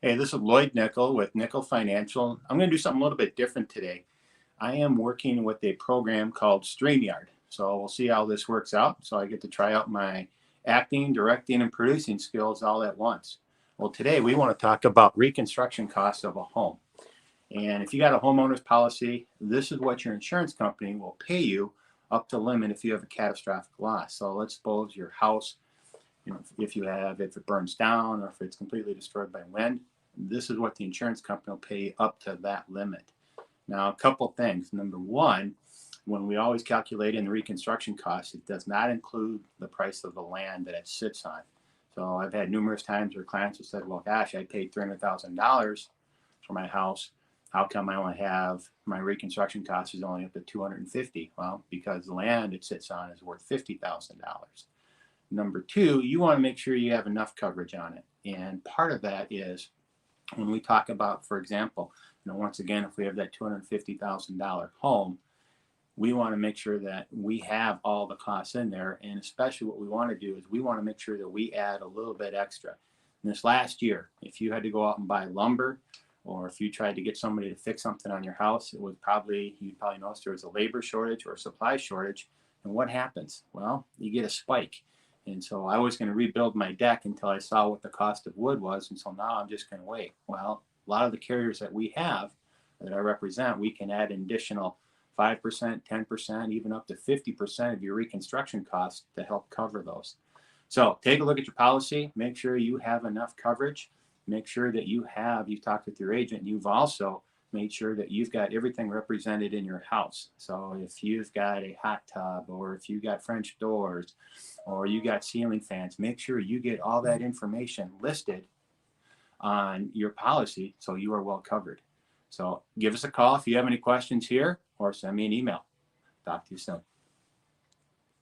Hey, this is Lloyd Nickel with Nickel Financial. I'm going to do something a little bit different today. I am working with a program called StreamYard. So we'll see how this works out. So I get to try out my acting, directing, and producing skills all at once. Well, today we want to talk about reconstruction costs of a home. And if you got a homeowner's policy, this is what your insurance company will pay you up to limit if you have a catastrophic loss. So let's suppose your house, if it burns down or if it's completely destroyed by wind, this is what the insurance company will pay up to that limit. Now, a couple things. Number one, when we always calculate in the reconstruction cost, it does not include the price of the land that it sits on. So I've had numerous times where clients have said, well, gosh, I paid $300,000 for my house. How come I only have my reconstruction cost is only up to $250,000? Well, because the land it sits on is worth $50,000. Number two, you want to make sure you have enough coverage on it. And part of that is when we talk about, for example, once again, if we have that $250,000 home, we want to make sure that we have all the costs in there. And especially what we want to do is we want to make sure that we add a little bit extra. And this last year, if you had to go out and buy lumber, or if you tried to get somebody to fix something on your house, you'd probably notice there was a labor shortage or a supply shortage. And what happens? Well, you get a spike. And so I was going to rebuild my deck until I saw what the cost of wood was. And so now I'm just going to wait. Well, a lot of the carriers that we have that I represent, we can add an additional 5%, 10%, even up to 50% of your reconstruction costs to help cover those. So take a look at your policy. Make sure you have enough coverage. Make sure that you've talked with your agent. You've also made sure that you've got everything represented in your house. So if you've got a hot tub, or if you've got French doors, or you got ceiling fans, make sure you get all that information listed on your policy so you are well covered. So give us a call if you have any questions here, or send me an email. Talk to you soon.